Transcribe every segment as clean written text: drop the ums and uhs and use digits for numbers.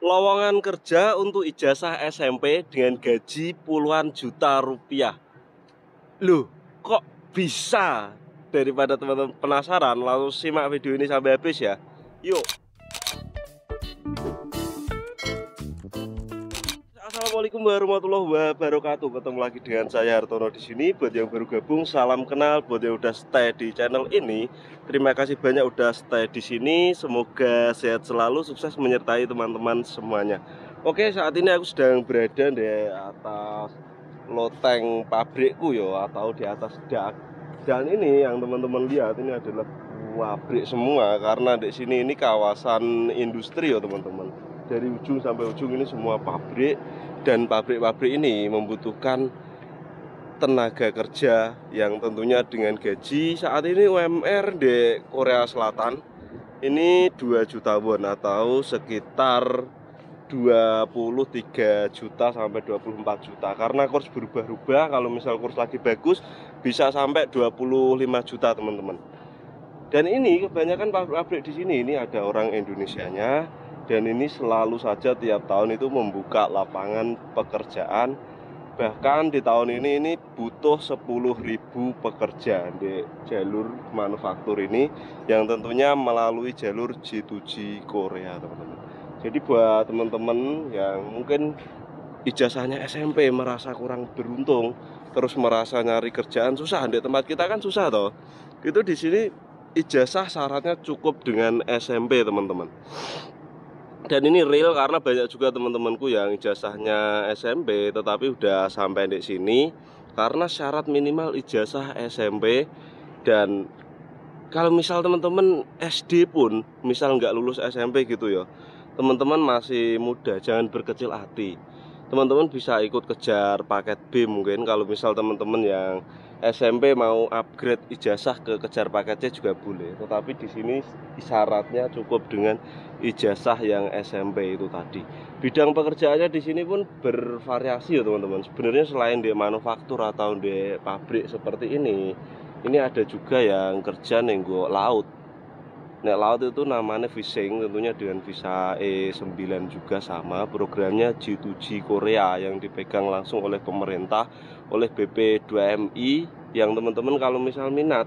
Lowongan kerja untuk ijazah SMP dengan gaji puluhan juta rupiah. Loh, kok bisa? Daripada teman-teman penasaran, lalu simak video ini sampai habis ya. Yuk. Assalamualaikum warahmatullahi wabarakatuh. Ketemu lagi dengan saya Hartono di sini. Buat yang baru gabung, salam kenal. Buat yang udah stay di channel ini, terima kasih banyak udah stay di sini. Semoga sehat selalu, sukses menyertai teman-teman semuanya. Oke, saat ini aku sedang berada di atas loteng pabrikku ya, atau di atas dak. Dan ini yang teman-teman lihat ini adalah pabrik semua, karena di sini ini kawasan industri ya teman-teman. Dari ujung sampai ujung ini semua pabrik, dan pabrik-pabrik ini membutuhkan tenaga kerja yang tentunya dengan gaji saat ini UMR di Korea Selatan ini 2 juta won atau sekitar 23 juta sampai 24 juta, karena kurs berubah-ubah. Kalau misal kurs lagi bagus bisa sampai 25 juta teman-teman. Dan ini kebanyakan pabrik di sini ini ada orang Indonesianya, dan ini selalu saja tiap tahun itu membuka lapangan pekerjaan. Bahkan di tahun ini butuh 10.000 pekerja di jalur manufaktur ini, yang tentunya melalui jalur G2G Korea teman-teman. Jadi buat teman-teman yang mungkin ijazahnya SMP merasa kurang beruntung, terus merasa nyari kerjaan susah, di tempat kita kan susah toh. Itu di sini ijazah syaratnya cukup dengan SMP teman-teman. Dan ini real karena banyak juga teman-temanku yang ijazahnya SMP tetapi udah sampai di sini karena syarat minimal ijazah SMP. Dan kalau misal teman-teman SD pun misal nggak lulus SMP gitu ya, teman-teman masih muda, jangan berkecil hati. Teman-teman bisa ikut kejar paket B mungkin. Kalau misal teman-teman yang SMP mau upgrade ijazah ke kejar paketnya juga boleh. Tetapi di sini syaratnya cukup dengan ijazah yang SMP itu tadi. Bidang pekerjaannya di sini pun bervariasi ya teman-teman. Sebenarnya selain di manufaktur atau di pabrik seperti ini ada juga yang kerja nenggo laut. Nek laut itu namanya fishing, tentunya dengan visa E9 juga sama. Programnya G2G Korea yang dipegang langsung oleh pemerintah, oleh BP2MI. Yang teman-teman kalau misal minat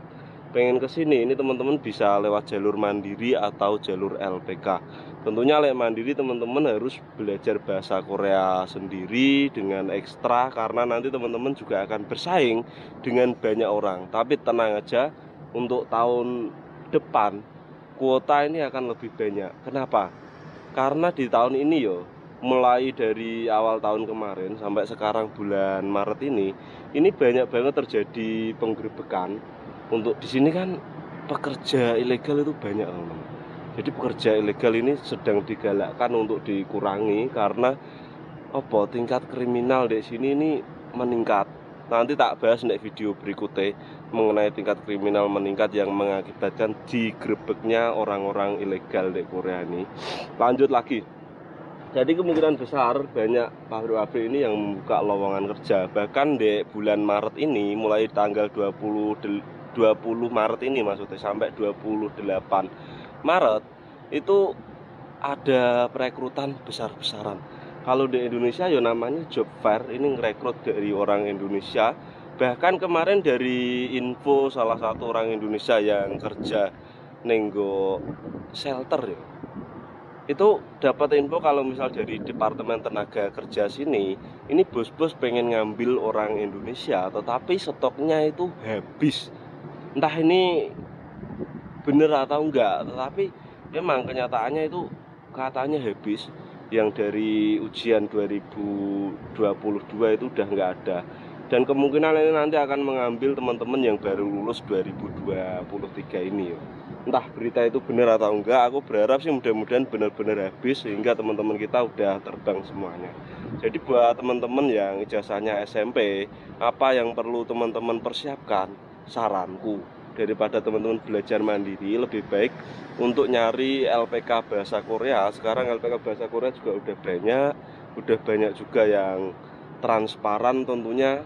pengen ke sini, ini teman-teman bisa lewat jalur mandiri atau jalur LPK. Tentunya lewat mandiri teman-teman harus belajar bahasa Korea sendiri dengan ekstra, karena nanti teman-teman juga akan bersaing dengan banyak orang. Tapi tenang aja, untuk tahun depan kuota ini akan lebih banyak. Kenapa? Karena di tahun ini yo, mulai dari awal tahun kemarin sampai sekarang bulan Maret ini banyak banget terjadi penggerebekan. Untuk di sini kan pekerja ilegal itu banyak teman-teman. Jadi pekerja ilegal ini sedang digalakkan untuk dikurangi karena tingkat kriminal di sini ini meningkat. Nanti tak bahas di video berikutnya mengenai tingkat kriminal meningkat yang mengakibatkan digerebeknya orang-orang ilegal di Korea ini. Lanjut lagi. Jadi kemungkinan besar banyak pabrik-pabrik ini yang membuka lowongan kerja. Bahkan di bulan Maret ini, mulai tanggal 20 Maret ini maksudnya sampai 28 Maret itu ada perekrutan besar-besaran. Kalau di Indonesia ya namanya job fair, ini ngerekrut dari orang Indonesia. Bahkan kemarin dari info salah satu orang Indonesia yang kerja nenggo shelter ya, itu dapat info kalau misal dari Departemen Tenaga Kerja sini, ini bos-bos pengen ngambil orang Indonesia tetapi stoknya itu habis. Entah ini bener atau enggak, tetapi memang kenyataannya itu katanya habis. Yang dari ujian 2022 itu udah nggak ada, dan kemungkinan ini nanti akan mengambil teman-teman yang baru lulus 2023 ini ya. Entah berita itu benar atau enggak, aku berharap sih mudah-mudahan benar-benar habis sehingga teman-teman kita udah terbang semuanya. Jadi buat teman-teman yang ijazahnya SMP, apa yang perlu teman-teman persiapkan, saranku daripada teman-teman belajar mandiri, lebih baik untuk nyari LPK bahasa Korea. Sekarang LPK bahasa Korea juga udah banyak juga yang transparan tentunya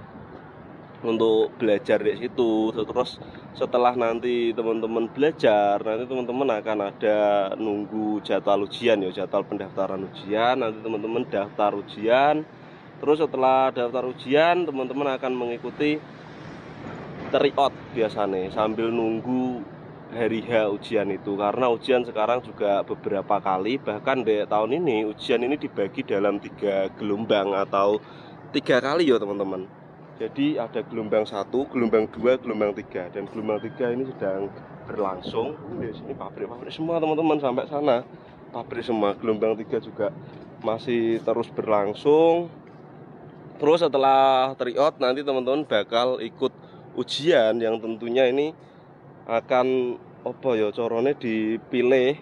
untuk belajar di situ. Terus setelah nanti teman-teman belajar, nanti teman-teman akan ada nunggu jadwal ujian ya, jadwal pendaftaran ujian. Nanti teman-teman daftar ujian. Terus setelah daftar ujian, teman-teman akan mengikuti tryout biasanya sambil nunggu hari H ujian itu. Karena ujian sekarang juga beberapa kali, bahkan di tahun ini ujian ini dibagi dalam 3 gelombang atau 3 kali ya teman-teman. Jadi ada gelombang 1, gelombang 2, gelombang 3, dan gelombang 3 ini sedang berlangsung. Di sini pabrik-pabrik semua teman-teman, sampai sana pabrik semua. Gelombang 3 juga masih terus berlangsung. Terus setelah tryout nanti teman-teman bakal ikut ujian yang tentunya ini akan apa ya corone dipilih,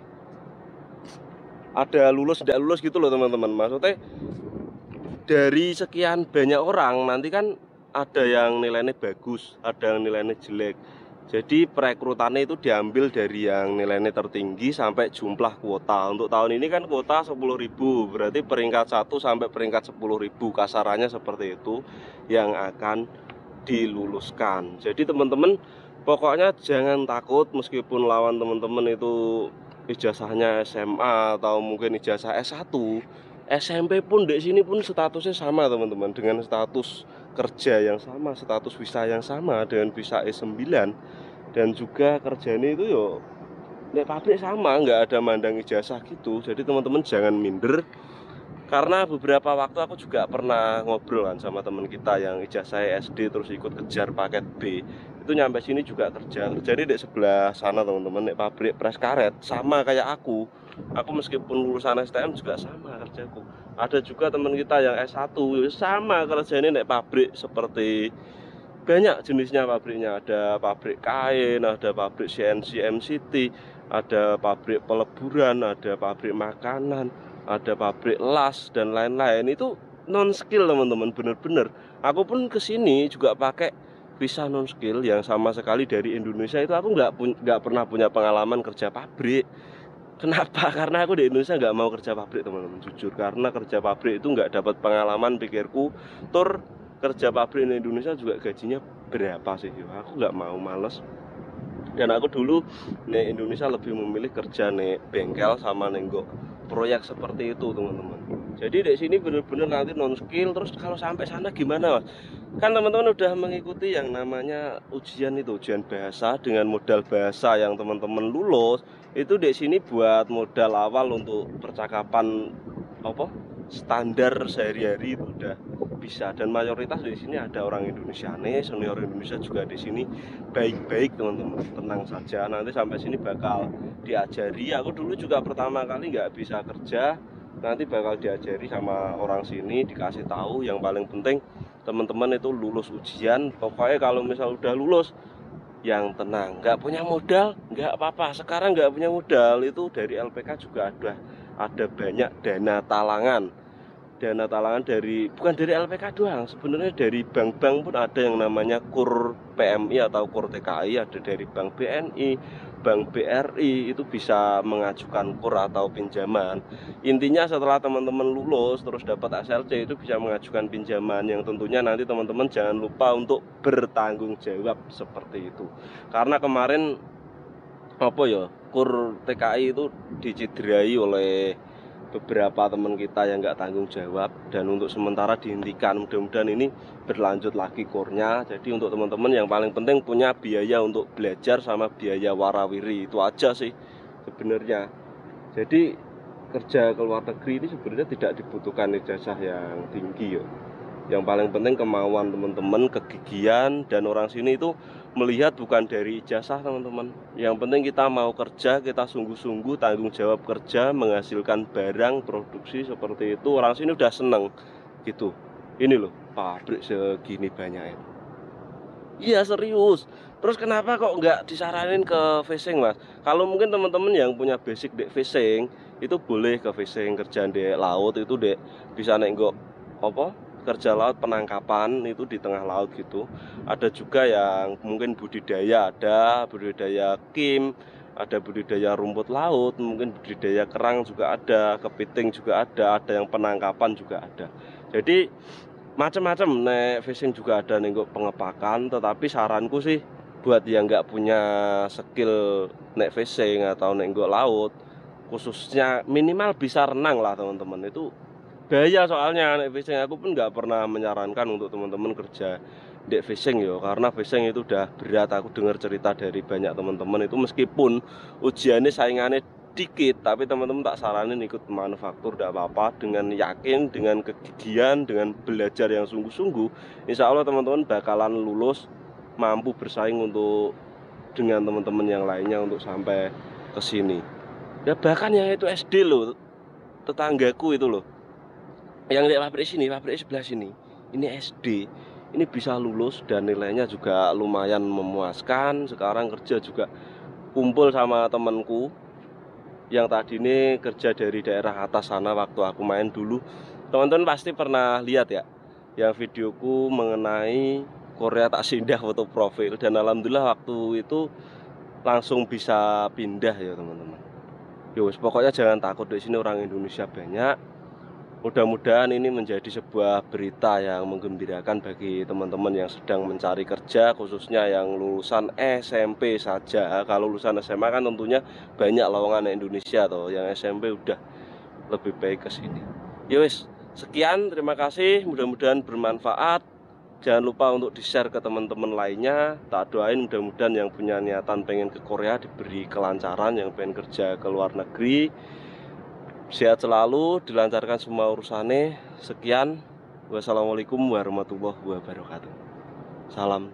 ada lulus tidak lulus gitu loh teman-teman. Maksudnya dari sekian banyak orang nanti kan ada yang nilainya bagus, ada yang nilainya jelek. Jadi perekrutannya itu diambil dari yang nilainya tertinggi sampai jumlah kuota. Untuk tahun ini kan kuota 10.000, berarti peringkat 1 sampai peringkat 10.000, kasarannya seperti itu yang akan diluluskan. Jadi teman-teman pokoknya jangan takut, meskipun lawan teman-teman itu ijazahnya SMA atau mungkin ijazah S1, SMP pun di sini pun statusnya sama teman-teman, dengan status kerja yang sama, status visa yang sama dengan visa E9, dan juga kerjanya itu yo nek pabrik sama, nggak ada mandang ijazah gitu. Jadi teman-teman jangan minder, karena beberapa waktu aku juga pernah ngobrol kan sama teman kita yang ijazah SD terus ikut kejar paket B, itu nyampe sini juga kerja. Jadi di sebelah sana teman-teman, nek pabrik pres karet sama kayak aku meskipun lulusan STM juga sama kerjaku. Ada juga teman kita yang S1 sama kerjanya nek pabrik, seperti banyak jenisnya pabriknya. Ada pabrik kain, ada pabrik CNC MCT, ada pabrik peleburan, ada pabrik makanan, ada pabrik las dan lain-lain. Itu non skill teman-teman, bener-bener. Aku pun kesini juga pakai visa non skill yang sama sekali dari Indonesia. Itu aku nggak pernah punya pengalaman kerja pabrik. Kenapa? Karena aku di Indonesia nggak mau kerja pabrik teman-teman, jujur. Karena kerja pabrik itu nggak dapat pengalaman, pikirku. Tur kerja pabrik di Indonesia juga gajinya berapa sih? Aku nggak mau, males. Dan aku dulu di Indonesia lebih memilih kerja nih bengkel sama nenggok proyek seperti itu teman-teman. Jadi di sini bener-bener nanti non skill. Terus kalau sampai sana gimana mas? Kan teman-teman udah mengikuti yang namanya ujian itu, ujian bahasa dengan modal bahasa yang teman-teman lulus. Itu di sini buat modal awal untuk percakapan apa standar sehari-hari itu udah bisa. Dan mayoritas di sini ada orang Indonesia nih, senior Indonesia juga di sini baik-baik teman-teman, tenang saja. Nanti sampai sini bakal diajari. Aku dulu juga pertama kali nggak bisa kerja, nanti bakal diajari sama orang sini, dikasih tahu. Yang paling penting teman-teman itu lulus ujian. Pokoknya kalau misal udah lulus yang tenang, nggak punya modal nggak apa-apa. Sekarang nggak punya modal itu dari LPK juga ada banyak dana talangan dari, bukan dari LPK doang, sebenarnya dari bank-bank pun ada yang namanya KUR PMI atau KUR TKI, ada dari Bank BNI, Bank BRI, itu bisa mengajukan KUR atau pinjaman. Intinya setelah teman-teman lulus terus dapat SLC itu bisa mengajukan pinjaman, yang tentunya nanti teman-teman jangan lupa untuk bertanggung jawab seperti itu. Karena kemarin apa ya, KUR TKI itu dicederai oleh beberapa teman kita yang nggak tanggung jawab, dan untuk sementara dihentikan. Mudah-mudahan ini berlanjut lagi kurnya. Jadi untuk teman-teman yang paling penting punya biaya untuk belajar sama biaya warawiri, itu aja sih sebenarnya. Jadi kerja ke luar negeri ini sebenarnya tidak dibutuhkan ijazah yang tinggi ya. Yang paling penting kemauan teman-teman, kegigihan, dan orang sini itu melihat bukan dari ijazah teman-teman. Yang penting kita mau kerja, kita sungguh-sungguh tanggung jawab kerja, menghasilkan barang, produksi seperti itu. Orang sini udah seneng gitu. Ini loh pabrik segini banyak itu. Iya serius. Terus kenapa kok nggak disaranin ke fishing mas? Kalau mungkin teman-teman yang punya basic di fishing itu boleh ke fishing, kerjaan di laut itu dek bisa nenggok apa kerja laut, penangkapan itu di tengah laut gitu. Ada juga yang mungkin budidaya, ada budidaya kim, ada budidaya rumput laut, mungkin budidaya kerang juga ada, kepiting juga ada yang penangkapan juga ada. Jadi macam-macam, nek fishing juga ada nenggok pengepakan. Tetapi saranku sih buat yang nggak punya skill naik fishing atau naik nggok laut, khususnya minimal bisa renang lah teman-teman. Itu bahaya soalnya naik fishing. Aku pun nggak pernah menyarankan untuk teman-teman kerja naik fishing yo, karena fishing itu udah berat. Aku dengar cerita dari banyak teman-teman itu, meskipun ujiannya saingannya dikit, tapi teman-teman tak saranin ikut manufaktur, tidak apa-apa. Dengan yakin, dengan kegigihan, dengan belajar yang sungguh-sungguh, insya Allah teman-teman bakalan lulus, mampu bersaing untuk dengan teman-teman yang lainnya untuk sampai ke sini. Ya bahkan yang itu SD loh, tetanggaku itu loh, yang di pabrik sini, pabrik sebelah sini, ini SD, ini bisa lulus dan nilainya juga lumayan memuaskan. Sekarang kerja juga kumpul sama temanku yang tadi ini kerja dari daerah atas sana waktu aku main dulu. Teman-teman pasti pernah lihat ya yang videoku mengenai Korea tak sindah foto profil, dan alhamdulillah waktu itu langsung bisa pindah ya teman-teman. Yowes, pokoknya jangan takut, di sini orang Indonesia banyak. Mudah-mudahan ini menjadi sebuah berita yang menggembirakan bagi teman-teman yang sedang mencari kerja, khususnya yang lulusan SMP saja. Kalau lulusan SMA kan tentunya banyak lowongan Indonesia toh, yang SMP udah lebih baik ke sini. Yowes, sekian, terima kasih, mudah-mudahan bermanfaat. Jangan lupa untuk di-share ke teman-teman lainnya. Tak doain mudah-mudahan yang punya niatan pengen ke Korea diberi kelancaran, yang pengen kerja ke luar negeri sehat selalu, dilancarkan semua urusannya. Sekian, wassalamualaikum warahmatullahi wabarakatuh. Salam.